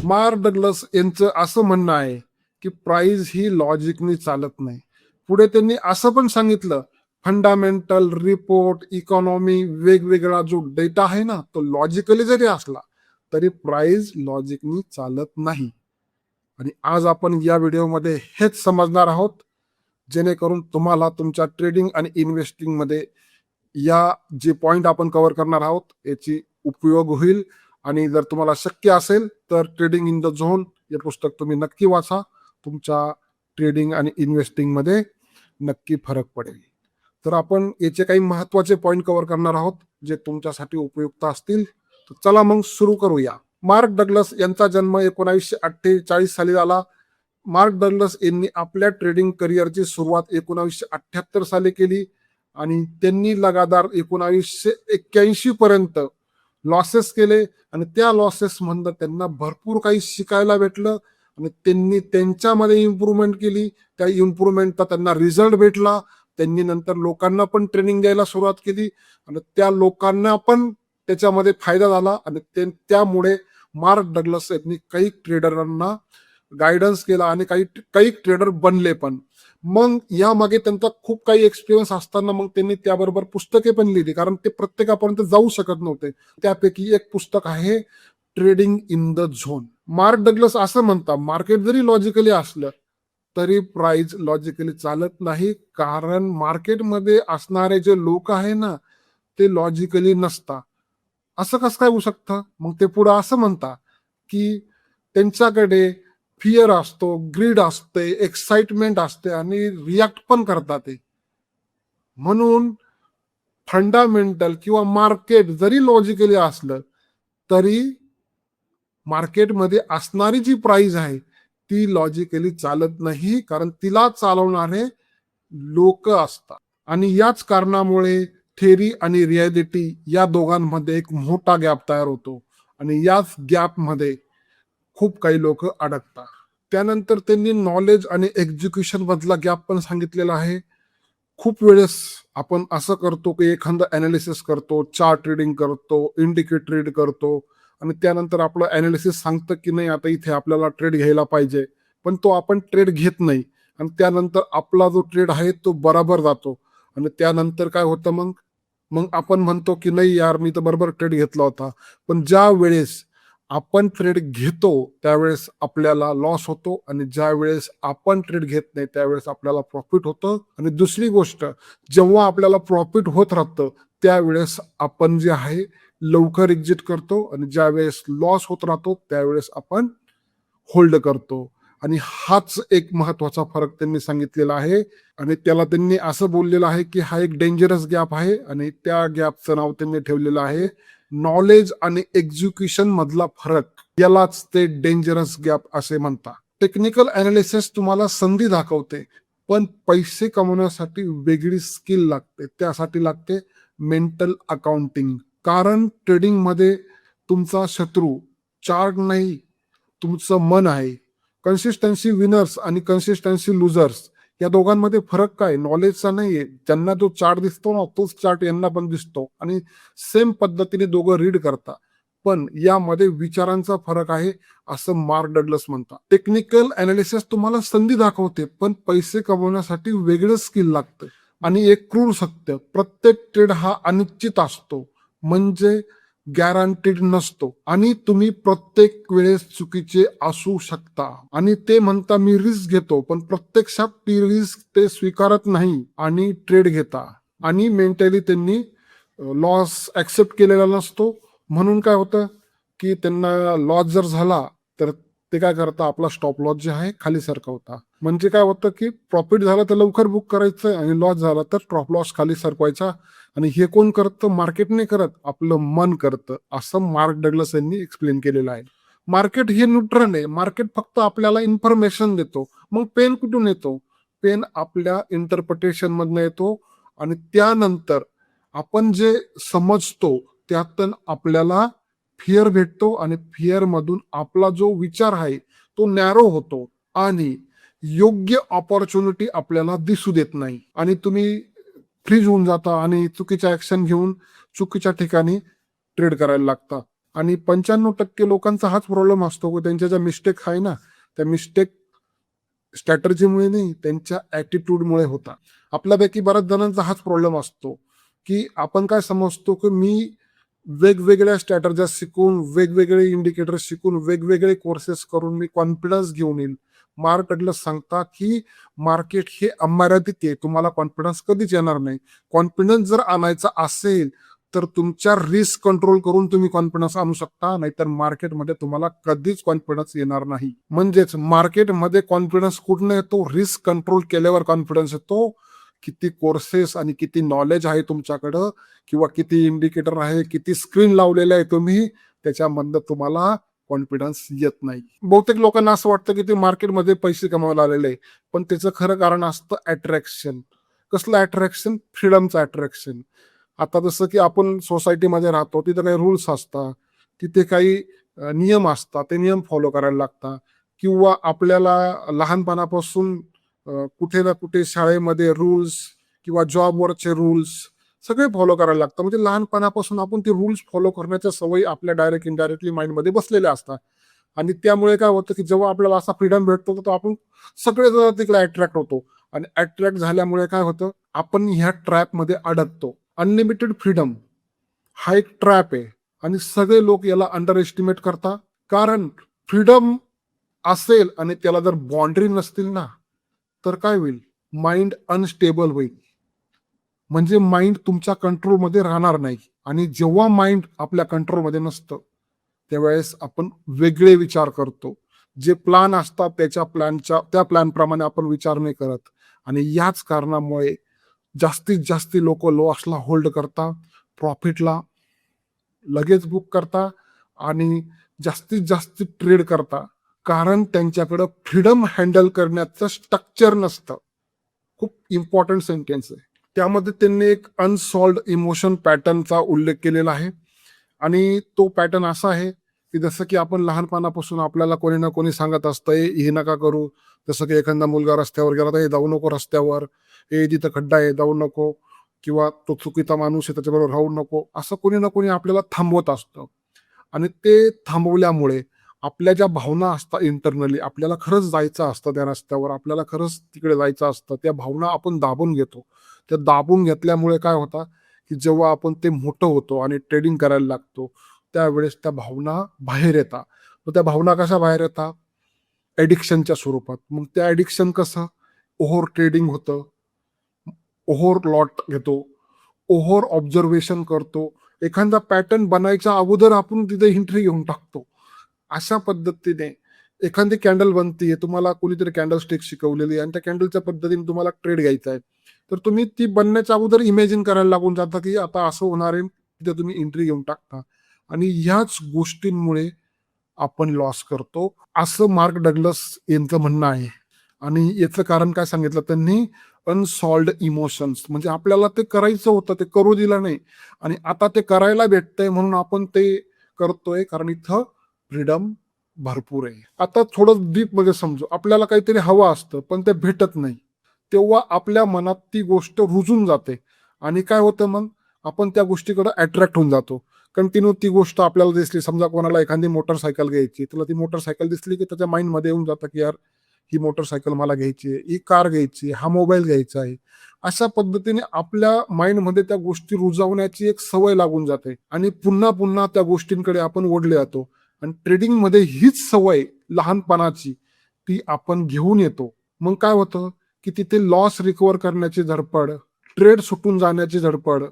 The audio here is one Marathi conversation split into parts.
मार्क डग्लस यांचं असं म्हणणं आहे की प्राइस ही लॉजिकनी चालत नाही. पुढे त्यांनी असं पण सांगितलं, फंडामेंटल रिपोर्ट इकॉनॉमी वेगवेगळा जो डेटा आहे ना, तो लॉजिकली जरी असला तरी प्राइस लॉजिकनी चालत नाही. आणि आज आपण या व्हिडिओमध्ये हेच समजणार आहोत, जेणेकरून तुम्हाला तुमच्या ट्रेडिंग आणि इन्व्हेस्टिंग मध्ये या जे पॉइंट आपण कव्हर करणार आहोत याची उपयोग होईल. आणि जर तुम्हाला शक्य असेल तर ट्रेडिंग इन द झोन हे पुस्तक तुम्ही नक्की वाचा. तुमच्या ट्रेडिंग आणि इन्व्हेस्टिंग मध्ये नक्की फरक पडेल. तर आपण याचे काही महत्वाचे पॉइंट कव्हर करणार आहोत जे तुमच्यासाठी उपयुक्त असतील. तर चला मग सुरू करूया. मार्क डग्लस यांचा जन्म 1948 साली झाला. मार्क डग्लस यांनी आपल्या ट्रेडिंग करिअरची सुरुवात 1978 साली केली आणि त्यांनी लगातार 1981 पर्यंत लॉसेस केले आणि त्या लॉसेस मधनं त्यांना भरपूर काही शिकायला भेटलं आणि त्यांनी त्यांच्यामध्ये इम्प्रूव्हमेंट केली. त्या इम्प्रूव्हमेंटचा त्यांना रिझल्ट भेटला. त्यांनी नंतर लोकांना पण ट्रेनिंग द्यायला सुरुवात केली आणि त्या लोकांना पण त्याच्यामध्ये फायदा झाला आणि त्यामुळे मार्क डग्लस यांनी काही ट्रेडरांना गायडन्स केला आणि काही ट्रेडर बनले पण. मग यामागे त्यांचा खूप काही एक्सपिरियन्स असताना मग त्यांनी त्याबरोबर पुस्तके पण लिहिली, कारण ते प्रत्येकापर्यंत जाऊ शकत नव्हते. त्यापैकी एक पुस्तक आहे trading in the zone. Mark Douglas असं म्हणतात, मार्केट जरी लॉजिकली असलं तरी प्राइस लॉजिकली चालत नाही, कारण मार्केटमध्ये असणारे जे लोक आहे ना ते लॉजिकली नसतात. असं कसं काय होऊ शकतं? मग ते पुढे असं म्हणतात की त्यांच्याकडे फिअर असतो, ग्रीड असते, एक्साइटमेंट असते आणि रिॲक्ट पण करतात ते. म्हणून फंडामेंटल किंवा मार्केट जरी लॉजिकली असलं तरी मार्केटमध्ये असणारी जी प्राइस आहे ती लॉजिकली चालत नाही, कारण तिला चालवणारे लोक असतात. आणि याच कारणामुळे थेरी आणि रियालिटी या दोघांमध्ये एक मोठा गॅप तयार होतो आणि याच गॅपमध्ये खूप काही लोक अडकतात. त्यानंतर त्यांनी नॉलेज आणि एक्झिक्युशन मधला गॅप पण सांगितलेला आहे. खूप वेळेस आपण असं करतो की एखादं अनालिसिस करतो, चार्ट ट्रेडिंग करतो, इंडिकेटर ट्रेड करतो आणि त्यानंतर आपलं अनालिसिस सांगतं की नाही आता इथे आपल्याला ट्रेड घ्यायला पाहिजे, पण तो आपण ट्रेड घेत नाही आणि त्यानंतर आपला जो ट्रेड आहे तो बराबर जातो आणि त्यानंतर काय होतं मग मग आपण म्हणतो की नाही यार मी तर बरोबर ट्रेड घेतला होता. पण ज्या वेळेस आपण ट्रेड घेतो त्यावेळेस आपल्याला लॉस होतो आणि ज्या वेळेस आपण ट्रेड घेत नाही त्यावेळेस आपल्याला प्रॉफिट होतं. आणि दुसरी गोष्ट, जेव्हा आपल्याला प्रॉफिट होत राहतं त्यावेळेस आपण जे आहे लवकर एक्झिट करतो आणि ज्या वेळेस लॉस होत राहतो त्यावेळेस आपण होल्ड करतो. आणि हाच एक महत्वाचा फरक त्यांनी सांगितलेला आहे. आणि त्याला त्यांनी असं बोललेलं आहे की हा एक डेंजरस गॅप आहे आणि त्या गॅपचं नाव त्यांनी ठेवलेलं आहे नॉलेज आणि एक्झिक्युशन मधला फरक. यालाच ते डेंजरस गॅप असे म्हणतात. टेक्निकल अनालिसिस तुम्हाला संधी दाखवते, पण पैसे कमवण्यासाठी वेगळी स्किल लागते. त्यासाठी लागते मेंटल अकाउंटिंग. कारण ट्रेडिंग मध्ये तुमचा शत्रू चार्ट नाही, तुमचं मन आहे. कन्सिस्टन्सी विनर्स आणि कन्सिस्टन्सी लुजर्स या दोघांमध्ये फरक काय? नॉलेजचा नाहीये. ज्यांना जो चार्ट दिसतो ना तोच चार्ट यांना पण दिसतो आणि सेम पद्धतीने दोघं रीड करतात, पण यामध्ये विचारांचा फरक आहे असं मार्क डग्लस म्हणतात. टेक्निकल अनालिसिस तुम्हाला संधी दाखवते, पण पैसे कमवण्यासाठी वेगळं स्किल लागतं. आणि एक क्रूर सत्य, प्रत्येक ट्रेड हा अनिश्चित असतो, म्हणजे गॅरंटीड नसतो आणि तुम्ही प्रत्येक वेळेस चुकीचे असू शकता. आणि ते म्हणता मी रिस्क घेतो, पण प्रत्यक्षात ती रिस्क ते स्वीकारत नाही आणि ट्रेड घेता. आणि मेंटली त्यांनी लॉस ऍक्सेप्ट केलेला नसतो. म्हणून काय होतं की त्यांना लॉस जर झाला तर ते काय करता, आपला स्टॉप लॉस जे आहे खाली सरकवता. म्हणजे काय होतं की प्रॉफिट झाला तर लवकर बुक करायचं आणि लॉस झाला तर स्टॉप लॉस खाली सरकवायचा. आणि हे कोण करतं? मार्केटने करत, आपलं मन करतं, असं मार्क डग्लस यांनी एक्सप्लेन केलेलं आहे. मार्केट हे न्यूट्रल आहे. मार्केट फक्त आपल्याला इन्फॉर्मेशन देतो. मग पेन कुठून येतो? पेन आपल्या इंटरप्रिटेशन मधनं येतो आणि त्यानंतर आपण जे समजतो त्यातून आपल्याला फिअर भेटतो आणि फिअर मधून आपला जो विचार आहे तो नॅरो होतो आणि योग्य ऑपॉर्च्युनिटी आपल्याला दिसू देत नाही आणि तुम्ही फ्रीज होऊन जाता आणि चुकीच्या ऍक्शन घेऊन चुकीच्या ठिकाणी ट्रेड करायला लागता. आणि 95% लोकांचा हाच प्रॉब्लेम असतो की त्यांच्या ज्या मिस्टेक आहे ना, त्या मिस्टेक स्ट्रॅटर्जीमुळे नाही, त्यांच्या ॲटिट्यूडमुळे होता. आपल्यापैकी बऱ्याच जणांचा हाच प्रॉब्लेम असतो, की आपण काय समजतो, की मी वेगवेगळ्या स्ट्रॅटेज्या शिकून, वेगवेगळे इंडिकेटर्स शिकून, वेगवेगळे कोर्सेस करून मी कॉन्फिडन्स घेऊन येईल. मार्क डग्लस सांगतात, की मार्केट हे अमर्यादित आहे. तुम्हाला कॉन्फिडन्स कधीच येणार नाही. कॉन्फिडन्स जर आणायचा असेल, तर तुमच्या रिस्क कंट्रोल करून तुम्ही कॉन्फिडन्स आणू शकता. नाहीतर मार्केटमध्ये तुम्हाला कधीच कॉन्फिडन्स येणार नाही. म्हणजेच मार्केटमध्ये कॉन्फिडन्स कुठनं येतो? रिस्क कंट्रोल केल्यावर कॉन्फिडन्स येतो. किती कोर्सेस आणि किती नॉलेज आहे तुमच्याकडं किंवा किती इंडिकेटर आहे, किती स्क्रीन लावलेले आहे तुम्ही, त्याच्यामधनं तुम्हाला कॉन्फिडन्स येत नाही. बहुतेक लोकांना असं वाटतं, की ते मार्केटमध्ये पैसे कमवायला आलेले आहे. पण त्याचं खरं कारण असतं अट्रॅक्शन. कसलं अट्रॅक्शन? फ्रीडमचं अट्रॅक्शन. आता जसं की आपण सोसायटीमध्ये राहतो, तिथं काही रूल्स असतात, तिथे काही नियम असतात, ते नियम फॉलो करायला लागतात किंवा आपल्याला लहानपणापासून कुठे ना कुठे शाळेमध्ये रूल्स किंवा जॉबवरचे रूल्स सगळे फॉलो करायला लागतात. म्हणजे लहानपणापासून आपण ते रूल्स फॉलो करण्याच्या सवयी आपल्या डायरेक्ट इनडायरेक्टली माइंडमध्ये बसलेल्या असतात. आणि त्यामुळे काय होतं, की जेव्हा आपल्याला असा फ्रीडम भेटतो, तर आपण सगळेजण तिकडे अट्रॅक्ट होतो. आणि अट्रॅक्ट झाल्यामुळे काय होतं, आपण ह्या ट्रॅपमध्ये अडकतो. अनलिमिटेड फ्रीडम हा एक ट्रॅप आहे आणि सगळे लोक याला अंडर एस्टिमेट करतात. कारण फ्रीडम असेल आणि त्याला जर बाउंड्री नसतील ना, तर काय होईल? माइंड अनस्टेबल होईल. म्हणजे माइंड तुमच्या कंट्रोलमध्ये राहणार नाही आणि जेव्हा माइंड आपल्या कंट्रोलमध्ये नसतं, त्यावेळेस आपण वेगळे विचार करतो. जे प्लॅन असतात त्या प्लॅनप्रमाणे आपण विचार नाही करत आणि याच कारणामुळे जास्तीत जास्त लोकं लॉसला होल्ड करतात, प्रॉफिटला लगेच बुक करता आणि जास्तीत जास्त ट्रेड करता. कारण त्यांच्याकडं फ्रीडम हँडल करण्याचं स्ट्रक्चर नसतं. खूप इम्पॉर्टंट सेंटेन्स आहे. त्यामध्ये त्यांनी एक अनसॉल्व्ड इमोशन पॅटर्नचा उल्लेख केलेला आहे आणि तो पॅटर्न असा आहे, की जसं की आपण लहानपणापासून आपल्याला कोणी ना कोणी सांगत असतं, हे नका करू." जसं की एखादा मुलगा रस्त्यावर गेला तर, "हे जाऊ नको रस्त्यावर. हे तिथं खड्डा आहे, जाऊ नको." किंवा तो चुकीचा माणूस आहे, त्याच्याबरोबर राहू नको. असं कोणी ना कोणी आपल्याला थांबवत असतं आणि ते थांबवल्यामुळे आपल्या ज्या भावना असतात इंटरनली, आपल्याला खरंच जायचं असतं त्या रस्त्यावर, आपल्याला खरंच तिकडे जायचं असतं. त्या भावना आपण दाबून घेतो. त्या दाबून घेतल्यामुळे काय होतं, की जेव्हा आपण ते मोठं होतो आणि ट्रेडिंग करायला लागतो, त्यावेळेस त्या भावना बाहेर येतात. मग त्या भावना कशा बाहेर येतात? ॲडिक्शनच्या स्वरूपात. मग त्या ॲडिक्शन कसं? ओव्हर ट्रेडिंग होतं, ओव्हर लॉट घेतो, ओव्हर ऑब्झर्वेशन करतो. एखादा पॅटर्न बनायच्या अगोदर आपण तिथे एंट्री घेऊन टाकतो. अशा पद्धतीने एखादी कॅन्डल बनतीये, तुम्हाला कोणीतरी कॅन्डल स्टिक शिकवलेली आहे आणि त्या कॅन्डलच्या पद्धतीने तुम्हाला ट्रेड घ्यायचा आहे. तर तुम्ही ती बनण्याच्या अगोदर इमॅजिन करायला लागून जाता, की आता असं होणार आहे. तिथे तुम्ही एंट्री घेऊन टाकता आणि ह्याच गोष्टींमुळे आपण लॉस करतो, असं मार्क डग्लस यांचं म्हणणं आहे. आणि याचं कारण काय सांगितलं त्यांनी? Unsolved emotions. म्हणजे आपल्याला ते करायचं होतं, ते करू दिलं नाही आणि आता ते करायला भेटतंय म्हणून आपण ते करतोय, कारण इथं फ्रीडम भरपूर आहे. आता थोडं डीपमध्ये समजू. आपल्याला काहीतरी हवं असतं, पण ते भेटत नाही. तेव्हा आपल्या मनात ती गोष्ट रुजून जाते आणि काय होतं मग? आपण त्या गोष्टीकडे अट्रॅक्ट होऊन जातो. कंटिन्यू ती गोष्ट आपल्याला दिसली. समजा कोणाला एखादी मोटरसायकल घ्यायची, तुला ती मोटरसायकल दिसली, की त्याच्या माइंडमध्ये येऊन जातं, की यार ही मोटरसायकल मला घ्यायची आहे, ही कार घ्यायची आहे, हा मोबाईल घ्यायचा आहे. अशा पद्धतीने आपल्या माइंडमध्ये त्या गोष्टी रुजवण्याची एक सवय लागून जाते आणि पुन्हा पुन्हा त्या गोष्टींकडे आपण ओढले जातो आणि ट्रेडिंगमध्ये हीच सवय लहानपणाची ती आपण घेऊन येतो. मग काय होतं, की तिथे लॉस रिकव्हर करण्याची धडपड, ट्रेड सुटून जाण्याची धडपड,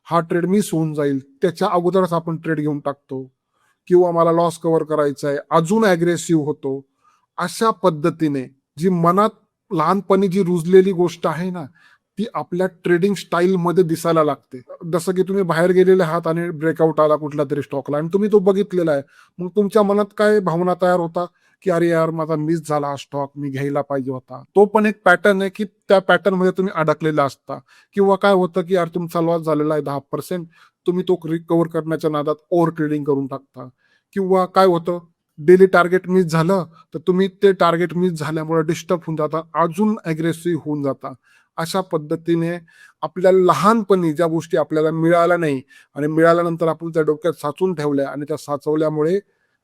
हा ट्रेड मिस होऊन जाईल, त्याच्या अगोदरच आपण ट्रेड घेऊन टाकतो किंवा मला लॉस कव्हर करायचा आहे, अजून अग्रेसिव्ह होतो. अशा पद्धतीने जी मनात लहानपणी जी रुजलेली गोष्ट आहे ना, ती आपल्या ट्रेडिंग स्टाईलमध्ये दिसायला लागते. जसं की तुम्ही बाहेर गेलेले आहात आणि ब्रेकआउट आला कुठल्यातरी स्टॉकला आणि तुम्ही तो बघितलेला आहे. मग तुमच्या मनात काय भावना तयार होतात, की "अरे यार, माझा मिस झाला हा स्टॉक, मी घ्यायला पाहिजे होता." तो पण एक पॅटर्न आहे, की त्या पॅटर्नमध्ये तुम्ही अडकलेला असता किंवा काय होतं, की यार तुमचा लॉस झालेला आहे 10%, तुम्ही तो रिकव्हर करण्याच्या नादात ओव्हर ट्रेडिंग करून टाकता किंवा काय होतं, डेली टार्गेट मिस झालं, तर तुम्ही ते टार्गेट मिस झाल्यामुळे डिस्टर्ब होऊन जाता, अजून अग्रेसिव्ह होऊन जाता अशा पद्धतीने आपल्या लहानपणी ज्या गोष्टी आपल्याला मिळाल्या नाही आणि मिळाल्यानंतर आपण त्या डोक्यात साचून ठेवल्या आणि त्या साचवल्यामुळे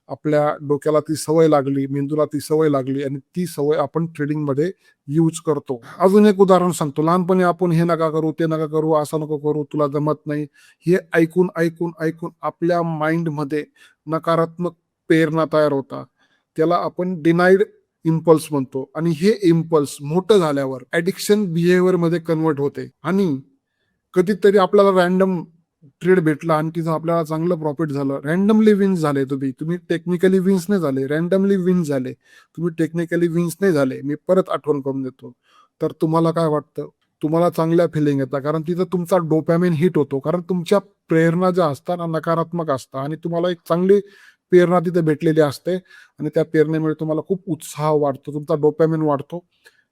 आपल्या डोक्याला ती सवय लागली, मेंदूला ती सवय लागली आणि ती सवय आपण ट्रेडिंगमध्ये यूज करतो. अजून एक उदाहरण सांगतो. लहानपणी आपण हे नका करू, ते नका करू, असं नको करू, तुला जमत नाही. हे ऐकून, ऐकून, ऐकून आपल्या माइंडमध्ये नकारात्मक प्रेरणा तयार होतात. त्याला आपण डिनाईड इम्पल्स म्हणतो आणि हे इम्पल्स मोठं झाल्यावर ॲडिक्शन बिहेवियरमध्ये कन्व्हर्ट होते आणि कधीतरी आपल्याला रँडम ट्रेड भेटला आणि तिथं आपल्याला चांगलं प्रॉफिट झालं. रँडमली विन्स झाले तुम्ही टेक्निकली विन्स नाही झाले, रँडमली विन्स झाले. तुम्ही टेक्निकली विन्स नाही झाले. मी परत आठवण करून देतो. तर तुम्हाला काय वाटतं? तुम्हाला चांगल्या फिलिंग येतात कारण तिथं तुमचा डोपॅमिन हिट होतो. कारण तुमच्या प्रेरणा ज्या असतात ना नकारात्मक असतात आणि तुम्हाला एक चांगली प्रेरणा तिथे भेटलेली असते आणि त्या प्रेरणेमुळे तुम्हाला खूप उत्साह वाढतो. तुमचा डोपॅमिन वाढतो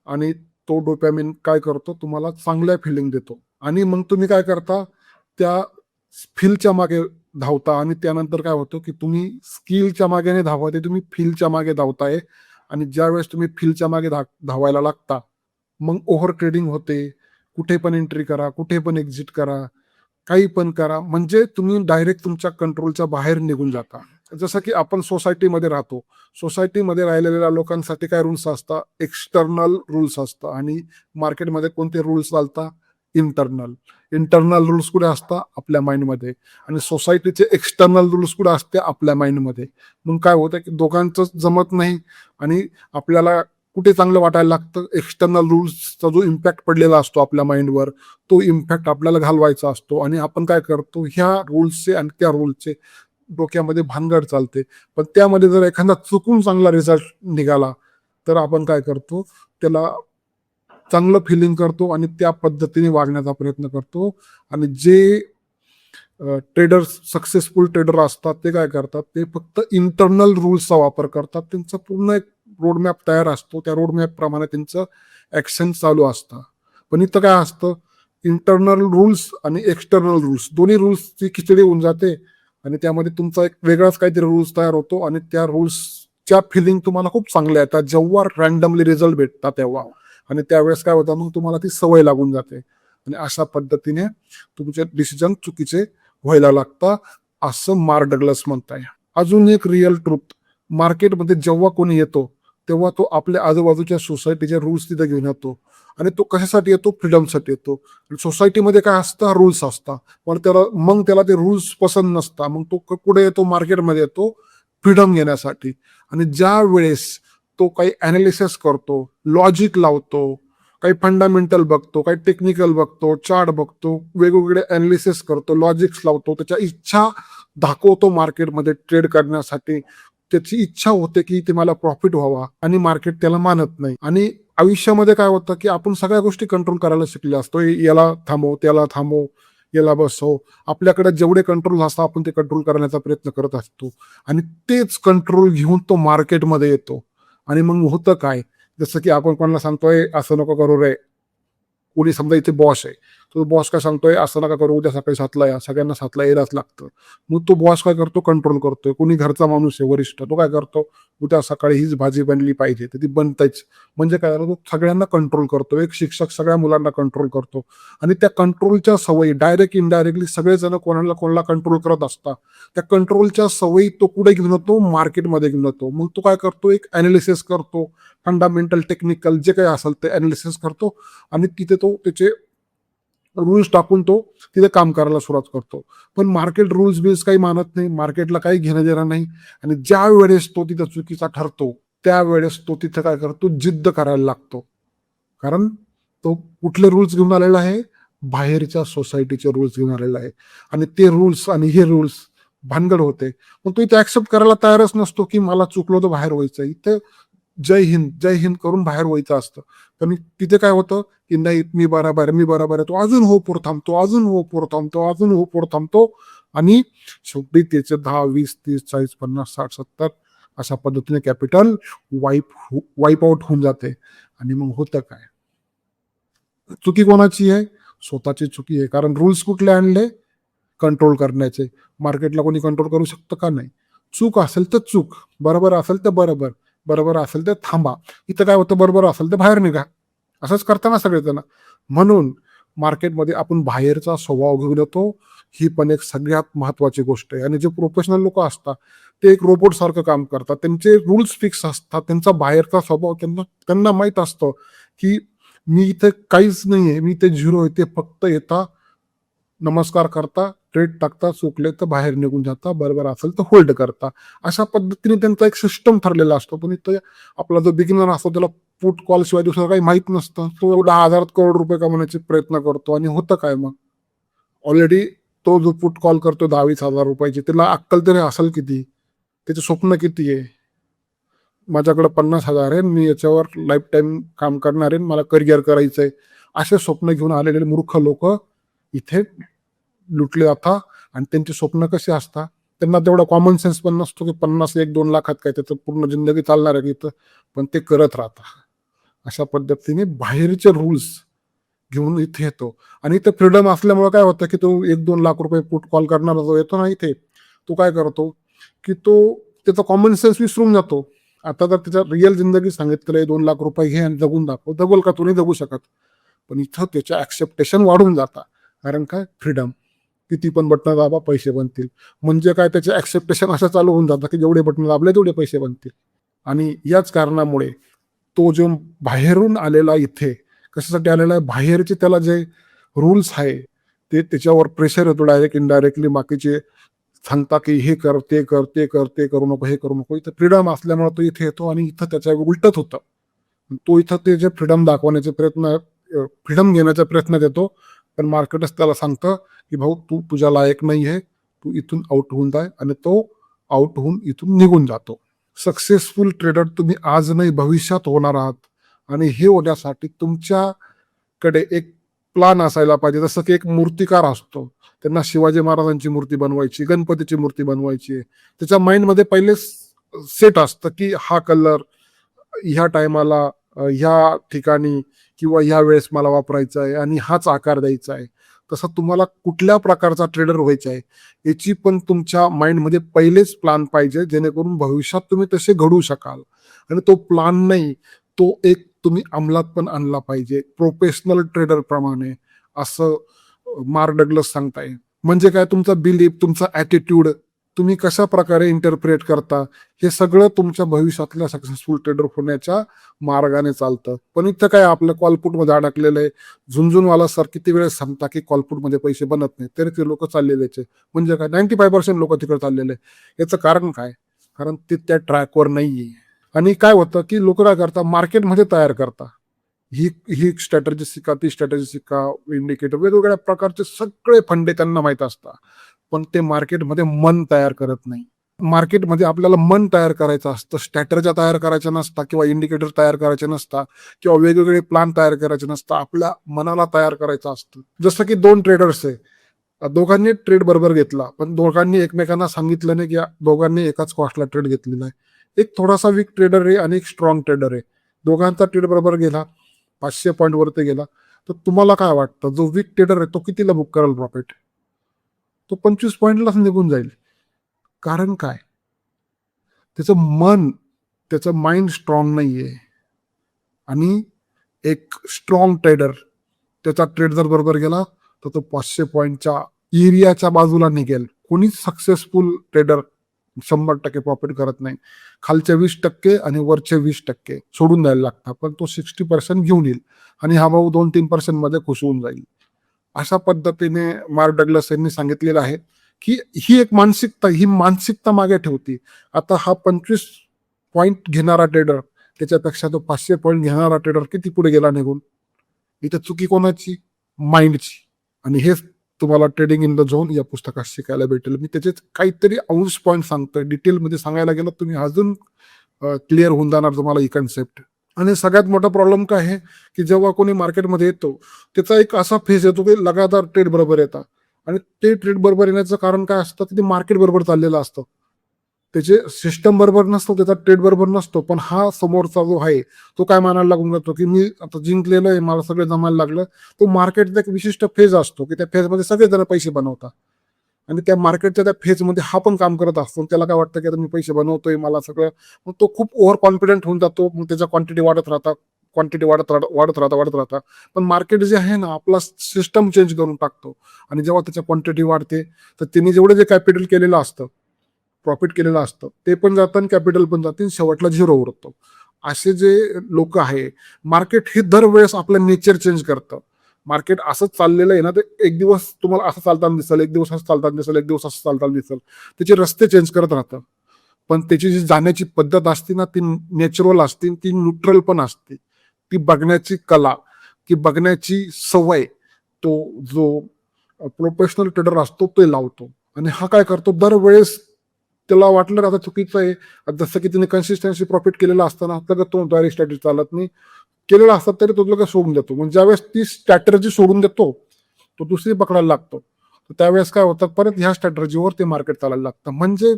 आणि तो डोपॅमिन काय करतो? तुम्हाला चांगल्या फिलिंग देतो आणि मग तुम्ही काय करता? त्या फीलच्या मागे धावता आणि त्यानंतर काय होतं की तुम्ही स्किलच्या मागे नाही धावत आहे, तुम्ही फीलच्या मागे धावताय आणि ज्यावेळेस तुम्ही फीलच्या मागे धावायला लागता, मग ओव्हर ट्रेडिंग होते. कुठे पण एंट्री करा, कुठे पण एक्झिट करा, काही पण करा. म्हणजे तुम्ही डायरेक्ट तुमच्या कंट्रोलच्या बाहेर निघून जाता. जसं की आपण सोसायटीमध्ये राहतो. सोसायटीमध्ये राहिलेल्या लोकांसाठी काय रूल्स असतात? एक्सटर्नल रूल्स असतात आणि मार्केटमध्ये कोणते रूल्स चालतात? इंटरनल. इंटरनल रूल्स कुठे असतात? आपल्या माइंडमध्ये आणि सोसायटीचे एक्सटर्नल रूल्स कुठे असते? आपल्या माइंडमध्ये. मग काय होतं की दोघांचं जमत नाही आणि आपल्याला कुठे चांगलं वाटायला लागतं? एक्सटर्नल रूल्सचा जो इम्पॅक्ट पडलेला असतो आपल्या माइंडवर, तो इम्पॅक्ट आपल्याला घालवायचा असतो आणि आपण काय करतो? ह्या रूल्सचे आणि त्या रूल्सचे डोक्यामध्ये भानगड चालते. पण त्यामध्ये जर एखादा चुकून चांगला रिझल्ट निघाला, तर आपण काय करतो? त्याला चांगलं फिलिंग करतो आणि त्या पद्धतीने वागण्याचा प्रयत्न करतो आणि जे ट्रेडर्स सक्सेसफुल ट्रेडर असतात ते काय करतात? ते फक्त इंटरनल रूल्सचा वापर करतात. त्यांचा पूर्ण एक रोडमॅप तयार असतो. त्या रोडमॅप प्रमाणे त्यांचं ॲक्शन चालू असतं. पण इथं काय असतं? इंटरनल रूल्स आणि एक्सटर्नल रूल्स दोन्ही रूल्सची खिचडी होऊन जाते आणि त्यामध्ये तुमचा एक वेगळाच काहीतरी रूल्स तयार होतो आणि त्या रूल्सच्या फिलिंग तुम्हाला खूप चांगल्या येतात जेव्हा रँडमली रिझल्ट भेटतात तेव्हा आणि त्यावेळेस काय होतं? मग तुम्हाला ती सवय लागून जाते आणि अशा पद्धतीने तुमचे डिसिजन चुकीचे व्हायला लागतं, असं मार्क डग्लस म्हणताय. अजून एक रिअल ट्रूथ, मार्केटमध्ये जेव्हा कोणी येतो तेव्हा तो आपल्या आजूबाजूच्या सोसायटीचे रूल्स तिथे घेऊन येतो आणि तो कशासाठी येतो? फ्रीडमसाठी येतो. सोसायटीमध्ये काय असतं? रूल्स असतात. पण त्याला ते रूल्स पसंत नसतात. मग तो कुठे येतो? मार्केटमध्ये येतो फ्रीडम घेण्यासाठी आणि ज्या वेळेस तो काही अनालिसिस करतो, लॉजिक लावतो, काही फंडामेंटल बघतो, काही टेक्निकल बघतो, चार्ट बघतो, वेगवेगळे अनालिसिस करतो, लॉजिक्स लावतो, त्याच्या इच्छा दाखवतो मार्केटमध्ये ट्रेड करण्यासाठी. त्याची इच्छा होते की ते मला प्रॉफिट व्हावा आणि मार्केट त्याला मानत नाही आणि आयुष्यामध्ये काय होतं की आपण सगळ्या गोष्टी कंट्रोल करायला शिकले असतो. याला थांबव, त्याला थांबव, याला बसव. आपल्याकडे जेवढे कंट्रोल असतात आपण ते कंट्रोल करण्याचा प्रयत्न करत असतो आणि तेच कंट्रोल घेऊन तो मार्केटमध्ये येतो आणि मग होतं काय? जसं की आपण कोणाला सांगतोय असं नको करू रे. कोणी समजा इथे बॉस आहे. तो बॉस काय सांगतोय असं नका करू, उद्या सकाळी 7:00ला या. सगळ्यांना 7:00ला यायलाच लागतं. मग तो बॉस काय करतो? कंट्रोल करतोय. कोणी घरचा माणूस आहे वरिष्ठ, तो काय करतो? उद्या सकाळी हीच भाजी बनली पाहिजे, तर ती बनतेच. म्हणजे काय झालं? तो सगळ्यांना कंट्रोल करतो. एक शिक्षक सगळ्या मुलांना कंट्रोल करतो आणि त्या कंट्रोलच्या सवयी डायरेक्ट इनडायरेक्टली सगळेजण कोणाला कंट्रोल करत असतात. त्या कंट्रोलच्या सवयी तो कुठे घेऊन येतो? मार्केटमध्ये घेऊन येतो. मग तो काय करतो? एक अनालिसिस करतो. फंडामेंटल, टेक्निकल जे काही असेल ते अनालिसिस करतो आणि तिथे तो त्याचे रूल्स टाकून तो तिथे काम करायला सुरुवात करतो. पण मार्केट रूल्स बिल्स काही मानत नाही. मार्केटला काही घेणं देणं नाही आणि ज्या वेळेस तो तिथं चुकीचा ठरतो, त्यावेळेस तो तिथं काय करतो? जिद्द करायला लागतो. कारण तो कुठले रूल्स घेऊन आलेला आहे? बाहेरच्या सोसायटीचे रूल्स घेऊन आलेला आहे आणि ते रूल्स आणि हे रूल्स भानगड होते. मग तो इथे ऍक्सेप्ट करायला तयारच नसतो की मला चुकलो तर बाहेर व्हायचं. इथे जय हिंद, जय हिंद करून बाहेर व्हायचं असतं. पण तिथे काय होतं की नाही मी बरोबर आहे, मी बरोबर आहे. तो अजून होपवर थांबतो, अजून होपवर थांबतो, अजून होपवर थांबतो आणि शेवटी त्याचे 10, 20, 30, 40, 50, 60, 70 अशा पद्धतीने कॅपिटल वाईप आउट होऊन जाते. आणि मग होतं काय? चुकी कोणाची आहे? स्वतःची चुकी आहे. कारण रूल्स कुठले आणले? कंट्रोल करण्याचे. मार्केटला कोणी कंट्रोल करू शकतं का? नाही. चूक असेल तर चूक, बरोबर असेल तर बरोबर, बरोबर असेल तर थांबा. इथं काय होतं? बरोबर असेल तर बाहेर निघा. असंच करताना सगळेजण. म्हणून मार्केटमध्ये आपण बाहेरचा स्वभाव घेऊन येतो. ही पण एक सगळ्यात महत्वाची गोष्ट आहे. आणि जे प्रोफेशनल लोक असतात ते एक रोबोट सारखं काम करतात. त्यांचे रूल्स फिक्स असतात. त्यांचा बाहेरचा स्वभाव त्यांना त्यांना माहित असतं की मी इथे काहीच नाहीये, मी इथे झिरो आहे. ते फक्त येता, नमस्कार करता, ट्रेड टाकता, चुकले तर बाहेर निघून जाता, बरोबर असेल तर होल्ड करता. अशा पद्धतीने त्यांचा एक सिस्टम ठरलेला असतो. पण इथं आपला जो बिगिनर असतो त्याला पुट कॉल शिवाय दुसरं काही माहित नसतं. तो 10,000 करोड रुपये कमवण्याचे प्रयत्न करतो आणि होतं काय मग? ऑलरेडी तो जो पुट कॉल करतो 10-20 हजार रुपयाची, त्याला अक्कल तरी असेल किती? त्याचे स्वप्न किती आहे? माझ्याकडे 50,000 आहे, मी याच्यावर लाईफ टाईम काम करणार आहे, मला करिअर करायचंय. असे स्वप्न घेऊन आलेले मूर्ख लोक इथे लुटले जातात. आणि त्यांची स्वप्न कशी असतात, त्यांना तेवढा कॉमन सेन्स पण नसतो की 50 1-2 लाखात काय त्याचं पूर्ण जिंदगी चालणार आहे इथं, पण ते करत राहतात. अशा पद्धतीने बाहेरचे रूल्स घेऊन इथे येतो. आणि इथे फ्रीडम असल्यामुळे काय होतं की तो 1-2 लाख रुपये पुट कॉल करणारा जो येतो ना इथे, तो काय करतो की तो त्याचा कॉमन सेन्स विसरून जातो. आता जर त्याच्या रिअल जिंदगी सांगितलं 2 लाख रुपये घे आणि जगून दाखव, जगल का? तो नाही जगू शकत. पण इथं त्याच्या ऍक्सेप्टेशन वाढून जातात. कारण काय? फ्रीडम. किती पण बटणं दाबा, पैसे बनतील. म्हणजे काय? त्याचे ऍक्सेप्टेशन असं चालू होऊन जातं की जेवढे बटणं दाबले तेवढे पैसे बनतील. आणि याच कारणामुळे तो जो बाहेरून आलेला इथे कशासाठी आलेला आहे, बाहेरचे त्याला जे रूल्स आहे ते त्याच्यावर प्रेशर येतो डायरेक्ट इनडायरेक्टली. बाकीचे सांगता की हे कर, ते कर, ते कर, ते करू नको, हे करू नको. इथं फ्रीडम असल्यामुळे तो इथे येतो आणि इथं त्याच्या उलटच होतं. तो इथं ते जे फ्रीडम दाखवण्याचे प्रयत्न, फ्रीडम घेण्याचा प्रयत्न देतो. पण मार्केटच त्याला सांगतं की भाऊ तू तुझ्या लायक नाही आहे, तू इथून आउट होऊन जाय. आणि तो आउट होऊन इथून निघून जातो. सक्सेसफुल ट्रेडर तुम्ही आज नाही भविष्यात होणार आहात. आणि हे होण्यासाठी तुमच्याकडे एक प्लान असायला पाहिजे. जसं की एक मूर्तिकार असतो, त्यांना शिवाजी महाराजांची मूर्ती बनवायची, गणपतीची मूर्ती बनवायची आहे. त्याच्या माइंडमध्ये पहिले सेट असतं की हा कलर ह्या टायमाला, ह्या ठिकाणी किंवा ह्या वेळेस मला वापरायचा आहे आणि हाच आकार द्यायचा आहे. तसं तुम्हाला कुठल्या प्रकारचा ट्रेडर व्हायचा आहे याची पण तुमच्या माइंडमध्ये पहिलेच प्लान पाहिजे, जेणेकरून भविष्यात तुम्ही तसे घडू शकाल. आणि तो प्लान नाही, तो एक तुम्ही अंमलात पण आणला पाहिजे प्रोफेशनल ट्रेडर प्रमाणे, असं मार्क डग्लस सांगताय. म्हणजे काय? तुमचा बिलीफ, तुमचा ऍटिट्यूड, तुम्ही कशा प्रकारे इंटरप्रेट करता, हे सगळं तुमच्या भविष्यातल्या सक्सेसफुल ट्रेडर होण्याच्या मार्गाने चालतं. पण इथं काय आपलं कॉलपुटमध्ये अडकलेलं आहे. झुंझुनवाला सर किती वेळेस सांगता की कॉलपुटमध्ये पैसे बनत नाही, तरी ते लोक चाललेलेच आहे. म्हणजे काय? 95% लोक तिकडे चाललेले आहे. याचं कारण काय? कारण ते त्या ट्रॅकवर नाहीये. आणि काय होतं की लोक काय करतात, मार्केटमध्ये तयार करतात. ही ही स्ट्रॅटेजी शिका, ती स्ट्रॅटेजी शिका, इंडिकेटर, वेगवेगळ्या प्रकारचे सगळे फंडे त्यांना माहित असतात. पण ते मार्केटमध्ये मन तयार करत नाही. मार्केटमध्ये आपल्याला मन तयार करायचं असतं, स्ट्रॅटेज्या तयार करायच्या नसतात किंवा इंडिकेटर तयार करायचे नसतात किंवा वेगवेगळे प्लान तयार करायचे नसतात. आपल्या मनाला तयार करायचं असतं. जसं की 2 ट्रेडर्स आहे, दोघांनी ट्रेड बरोबर घेतला, पण दोघांनी एकमेकांना सांगितलं नाही की दोघांनी एकाच कॉस्टला ट्रेड घेतलेला आहे. एक थोडासा वीक ट्रेडर आहे आणि एक स्ट्रॉंग ट्रेडर आहे. दोघांचा ट्रेड बरोबर गेला, 500 पॉईंट वरती गेला. तर तुम्हाला काय वाटतं, जो वीक ट्रेडर आहे तो कितीला बुक करेल प्रॉफिट? तो 25 पॉईंटलाच निघून जाईल. कारण काय? त्याचं मन, त्याचं माइंड स्ट्रॉंग नाहीये. आणि एक स्ट्रॉंग ट्रेडर, त्याचा ट्रेड जर बरोबर गेला तर तो 500 पॉईंटच्या एरियाच्या बाजूला निघेल. कोणीच सक्सेसफुल ट्रेडर 100% प्रॉफिट करत नाही. खालचे 20% आणि वरचे 20% सोडून द्यायला लागतात, पण तो 60% घेऊन येईल. आणि हा भाऊ 2-3% मध्ये खुश होऊन जाईल. अशा पद्धतीने मार्क डग्लस यांनी सांगितलेलं आहे की ही एक मानसिकता, ही मानसिकता मागे ठेवती. आता हा 25 पॉईंट घेणारा ट्रेडर त्याच्यापेक्षा तो 500 पॉईंट घेणारा ट्रेडर किती पुढे गेला निघून? इथं चुकी कोणाची? माइंडची. आणि हेच तुम्हाला ट्रेडिंग इन द झोन या पुस्तकात शिकायला भेटेल. मी त्याचे काहीतरी अंश पॉईंट सांगतोय, डिटेलमध्ये सांगायला गेलं तुम्ही अजून क्लिअर होऊन जाणार तुम्हाला ही कन्सेप्ट. आणि सगळ्यात मोठा प्रॉब्लेम काय आहे की जेव्हा कोणी मार्केटमध्ये येतो, त्याचा एक असा फेज येतो की लगातार ट्रेड बरोबर येतात. आणि ते ट्रेड बरोबर येण्याचं कारण काय असतं की ते मार्केट बरोबर चाललेलं असतं. त्याचे सिस्टम बरोबर नसतो, त्याचा ट्रेड बरोबर नसतो. पण हा समोरचा जो आहे तो काय मानायला लागून जातो की मी आता जिंकलेलं आहे, मला सगळं जमायला लागलं. तो मार्केटचा एक विशिष्ट फेज असतो की त्या फेजमध्ये सगळेजण पैसे बनवतात. आणि त्या मार्केटच्या त्या फेजमध्ये हा पण काम करत असतो. त्याला काय वाटतं की आता मी पैसे बनवतोय, मला सगळं. मग तो खूप ओव्हर कॉन्फिडंट होऊन जातो. मग त्याच्या क्वांटिटी वाढत राहतात. क्वांटिटी वाढत राहता. पण मार्केट जे आहे ना आपला सिस्टम चेंज करून टाकतो आणि जेव्हा त्याच्या क्वांटिटी वाढते तर त्यांनी जेवढं जे कॅपिटल केलेलं असतं, प्रॉफिट केलेलं असतं ते पण जातं आणि कॅपिटल पण जाते, शेवटला झिरो उरतो. असे जे लोक आहे, मार्केट हे दरवेळेस आपलं नेचर चेंज करतं. मार्केट असंच चाललेलं आहे ना, तर एक दिवस तुम्हाला असं चालताना दिसेल, एक दिवस असं चालताना दिसेल, एक दिवस असं चालताना दिसेल. त्याचे रस्ते चेंज करत राहतं. पण त्याची जी जाण्याची पद्धत असते ना ती नॅचरल असते, ती न्यूट्रल पण असते. ती बघण्याची कला, ती बघण्याची सवय तो जो प्रोफेशनल ट्रेडर असतो ते लावतो. आणि हा काय करतो, दरवेळेस त्याला वाटलं आता चुकीचं आहे, जसं की तिने कन्सिस्टन्सी प्रॉफिट केलेला असताना लगेच तो डायरेक्ट स्ट्रॅटेजी चालत नाही, केलेला असतात तरी तो लगेच सोडून देतो. म्हणजे ज्यावेळेस ती स्ट्रॅटेजी सोडून देतो तो दुसरी पकडायला लागतो. त्यावेळेस काय होतं, परत ह्या स्ट्रॅटेजीवर ते मार्केट चालायला लागतं. म्हणजे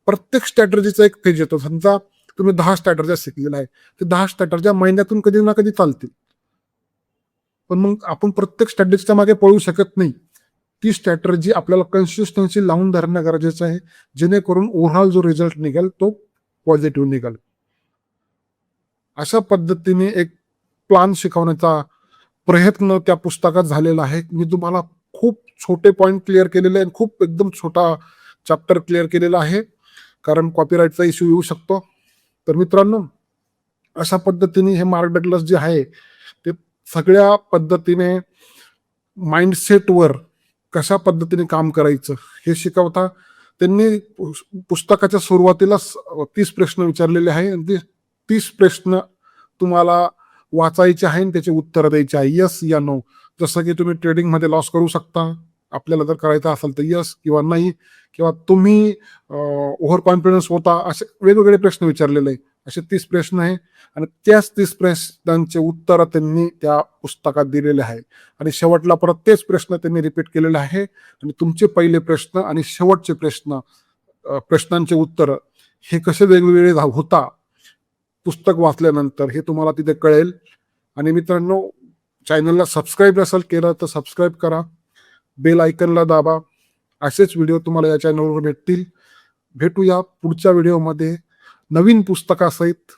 प्रत्येक स्ट्रॅटेजीचा एक फेज येतो. समजा तुम्ही 10 स्ट्रॅटेजी शिकलेला आहे, ते 10 स्ट्रॅटेजी महिन्यातून कधी ना कधी चालतील. पण मग आपण प्रत्येक स्ट्रॅटेजीच्या मागे पळू शकत नाही. ती स्ट्रॅटेजी आपल्याला कन्सिस्टन्सी लावून धरणं गरजेचं आहे, जेणेकरून ओव्हरऑल जो रिझल्ट निघेल तो पॉझिटिव्ह निघेल. अशा पद्धतीने एक प्लान शिकवण्याचा प्रयत्न त्या पुस्तकात झालेला आहे. मी तुम्हाला खूप छोटे पॉइंट क्लिअर केलेले आहे, खूप एकदम छोटा चॅप्टर क्लिअर केलेला आहे, कारण कॉपीराईटचा इश्यू येऊ शकतो. तर मित्रांनो, अशा पद्धतीने हे मार्क डग्लस जे आहे ते सगळ्या पद्धतीने माइंडसेटवर कशा पद्धतीने काम करायचं हे शिकवता. त्यांनी पुस्तकाच्या सुरुवातीला 30 प्रश्न विचारलेले आहे आणि ते 30 प्रश्न तुम्हाला वाचायचे आहे आणि त्याचे उत्तर द्यायचे आहे, यस या नो. जसं की तुम्ही ट्रेडिंगमध्ये लॉस करू शकता, आपल्याला जर करायचं असेल तर यस किंवा नाही, किंवा तुम्ही ओव्हर कॉन्फिडन्स होता, असे वेगवेगळे प्रश्न विचारलेले आहे. असे 30 प्रश्न आहे आणि त्याच 30 प्रश्नांचे उत्तर त्यांनी त्या पुस्तकात दिलेले आहे. आणि शेवटला परत तेच प्रश्न त्यांनी रिपीट केलेले आहे आणि तुमचे पहिले प्रश्न आणि शेवटचे प्रश्नांचे उत्तर हे कसे वेगवेगळे होता पुस्तक वाचल्यानंतर हे तुम्हाला तिथे कळेल. आणि मित्रांनो, चॅनलला सबस्क्राईब नसेल केलं तर सबस्क्राईब करा, बेल आयकनला दाबा. असेच व्हिडिओ तुम्हाला या चॅनलवर भेटतील. भेटूया पुढच्या व्हिडिओमध्ये नवीन पुस्तकासहित.